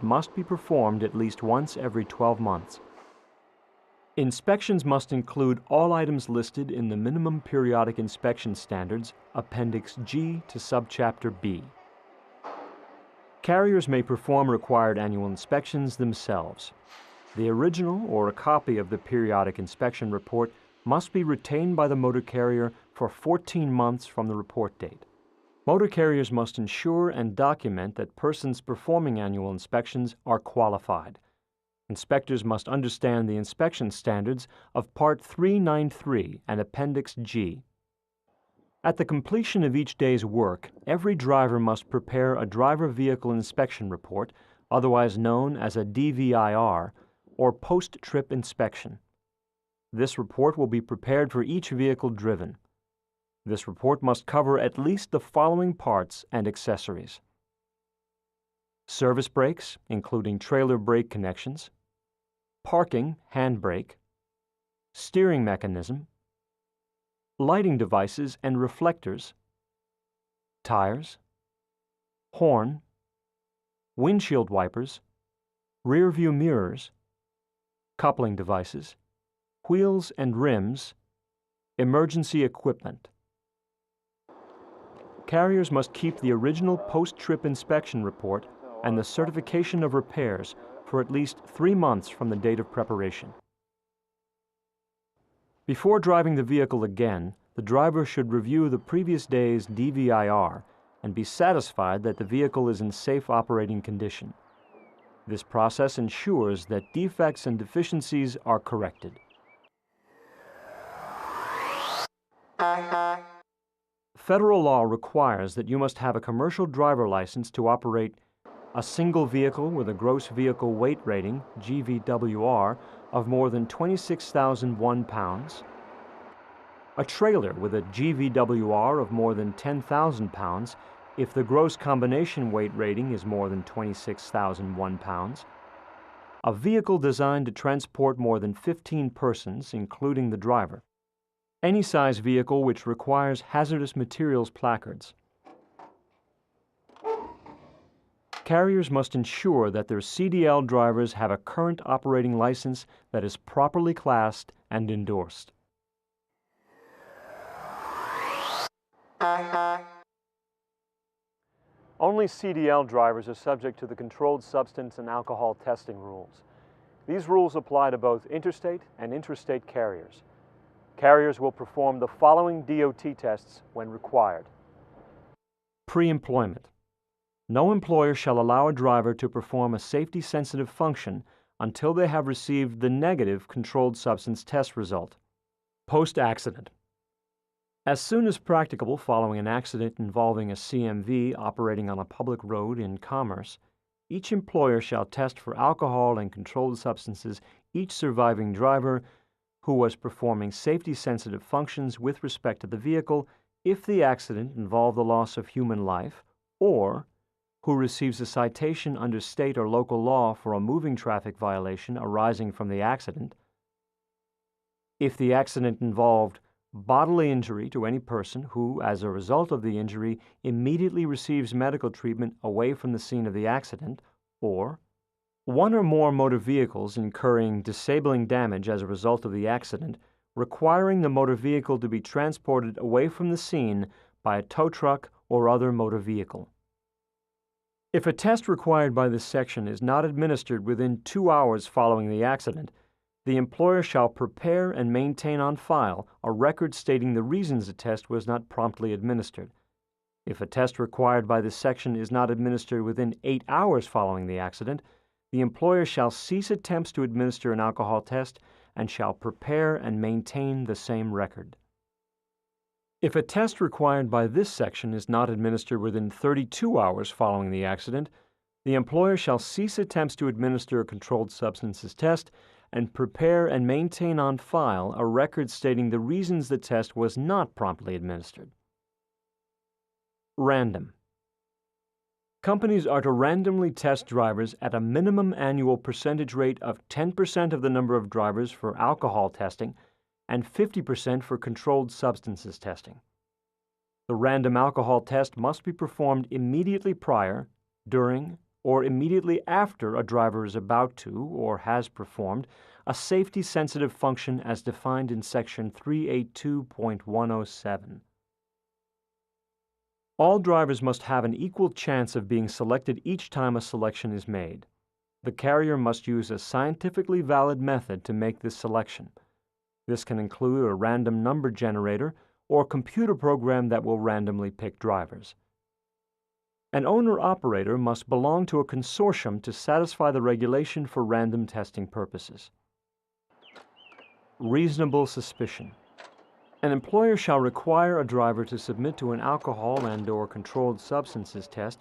must be performed at least once every 12 months. Inspections must include all items listed in the Minimum Periodic Inspection Standards, Appendix G to Subchapter B. Carriers may perform required annual inspections themselves. The original or a copy of the periodic inspection report must be retained by the motor carrier for 14 months from the report date. Motor carriers must ensure and document that persons performing annual inspections are qualified. Inspectors must understand the inspection standards of Part 393 and Appendix G. At the completion of each day's work, every driver must prepare a driver vehicle inspection report, otherwise known as a DVIR, or post-trip inspection. This report will be prepared for each vehicle driven. This report must cover at least the following parts and accessories: service brakes, including trailer brake connections, parking handbrake, steering mechanism, lighting devices and reflectors, tires, horn, windshield wipers, rear view mirrors, coupling devices, wheels and rims, emergency equipment. Carriers must keep the original post-trip inspection report and the certification of repairs for at least 3 months from the date of preparation. Before driving the vehicle again, the driver should review the previous day's DVIR and be satisfied that the vehicle is in safe operating condition. This process ensures that defects and deficiencies are corrected. Federal law requires that you must have a commercial driver license to operate a single vehicle with a gross vehicle weight rating, GVWR, of more than 26,001 pounds, a trailer with a GVWR of more than 10,000 pounds if the gross combination weight rating is more than 26,001 pounds, a vehicle designed to transport more than 15 persons, including the driver, any size vehicle which requires hazardous materials placards. Carriers must ensure that their CDL drivers have a current operating license that is properly classed and endorsed. Only CDL drivers are subject to the controlled substance and alcohol testing rules. These rules apply to both interstate and intrastate carriers. Carriers will perform the following DOT tests when required. Pre-employment. No employer shall allow a driver to perform a safety-sensitive function until they have received the negative controlled substance test result. Post-accident. As soon as practicable following an accident involving a CMV operating on a public road in commerce, each employer shall test for alcohol and controlled substances each surviving driver who was performing safety-sensitive functions with respect to the vehicle if the accident involved the loss of human life, or who receives a citation under state or local law for a moving traffic violation arising from the accident, if the accident involved bodily injury to any person who, as a result of the injury, immediately receives medical treatment away from the scene of the accident, or one or more motor vehicles incurring disabling damage as a result of the accident, requiring the motor vehicle to be transported away from the scene by a tow truck or other motor vehicle. If a test required by this section is not administered within 2 hours following the accident, the employer shall prepare and maintain on file a record stating the reasons the test was not promptly administered. If a test required by this section is not administered within 8 hours following the accident, the employer shall cease attempts to administer an alcohol test and shall prepare and maintain the same record. If a test required by this section is not administered within 32 hours following the accident, the employer shall cease attempts to administer a controlled substances test and prepare and maintain on file a record stating the reasons the test was not promptly administered. Random. Companies are to randomly test drivers at a minimum annual percentage rate of 10% of the number of drivers for alcohol testing and 50% for controlled substances testing. The random alcohol test must be performed immediately prior, during, or immediately after a driver is about to or has performed a safety-sensitive function as defined in Section 382.107. All drivers must have an equal chance of being selected each time a selection is made. The carrier must use a scientifically valid method to make this selection. This can include a random number generator or a computer program that will randomly pick drivers. An owner-operator must belong to a consortium to satisfy the regulation for random testing purposes. Reasonable suspicion. An employer shall require a driver to submit to an alcohol and/or controlled substances test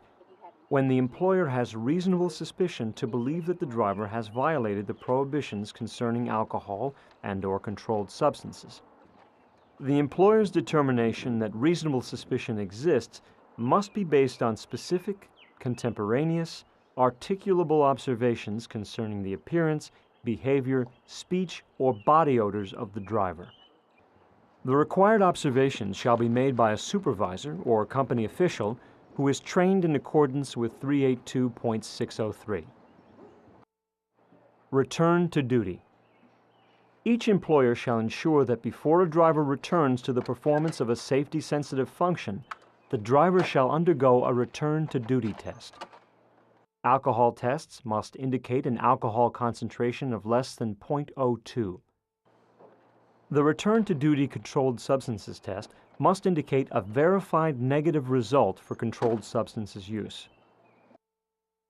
when the employer has reasonable suspicion to believe that the driver has violated the prohibitions concerning alcohol and/or controlled substances. The employer's determination that reasonable suspicion exists must be based on specific, contemporaneous, articulable observations concerning the appearance, behavior, speech, or body odors of the driver. The required observations shall be made by a supervisor or company official who is trained in accordance with 382.603. Return to duty. Each employer shall ensure that before a driver returns to the performance of a safety-sensitive function, the driver shall undergo a return to duty test. Alcohol tests must indicate an alcohol concentration of less than 0.02. The return to duty controlled substances test must indicate a verified negative result for controlled substances use.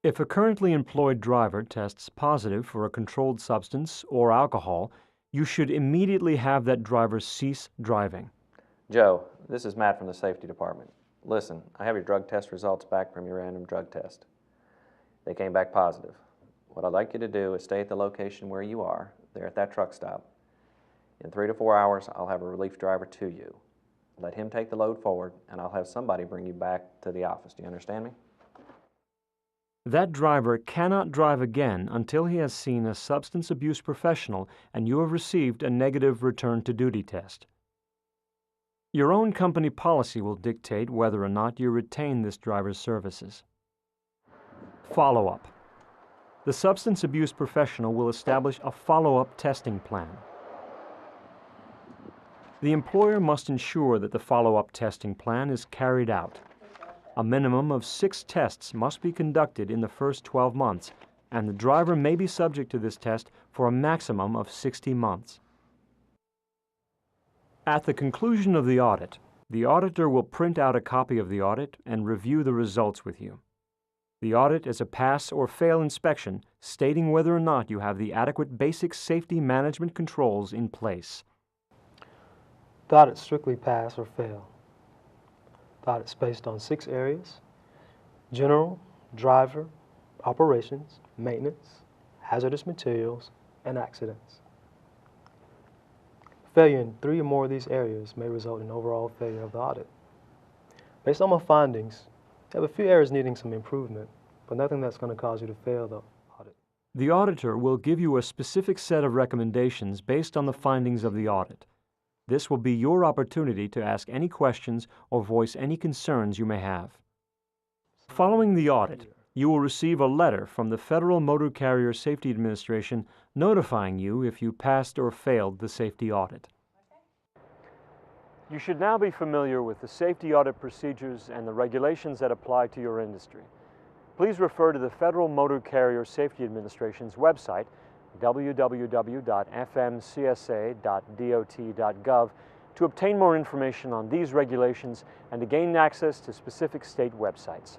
If a currently employed driver tests positive for a controlled substance or alcohol, you should immediately have that driver cease driving. Joe, this is Matt from the safety department. Listen, I have your drug test results back from your random drug test. They came back positive. What I'd like you to do is stay at the location where you are, there at that truck stop. In 3 to 4 hours, I'll have a relief driver to you. Let him take the load forward, and I'll have somebody bring you back to the office. Do you understand me? That driver cannot drive again until he has seen a substance abuse professional and you have received a negative return to duty test. Your own company policy will dictate whether or not you retain this driver's services. Follow-up. The substance abuse professional will establish a follow-up testing plan. The employer must ensure that the follow-up testing plan is carried out. A minimum of 6 tests must be conducted in the first 12 months, and the driver may be subject to this test for a maximum of 60 months. At the conclusion of the audit, the auditor will print out a copy of the audit and review the results with you. The audit is a pass or fail inspection stating whether or not you have the adequate basic safety management controls in place. The audit strictly pass or fail. The audit is based on 6 areas: general, driver, operations, maintenance, hazardous materials, and accidents. Failure in 3 or more of these areas may result in overall failure of the audit. Based on my findings, I have a few areas needing some improvement, but nothing that's going to cause you to fail the audit. The auditor will give you a specific set of recommendations based on the findings of the audit. This will be your opportunity to ask any questions or voice any concerns you may have. Following the audit, you will receive a letter from the Federal Motor Carrier Safety Administration notifying you if you passed or failed the safety audit. You should now be familiar with the safety audit procedures and the regulations that apply to your industry. Please refer to the Federal Motor Carrier Safety Administration's website, www.fmcsa.dot.gov, to obtain more information on these regulations and to gain access to specific state websites.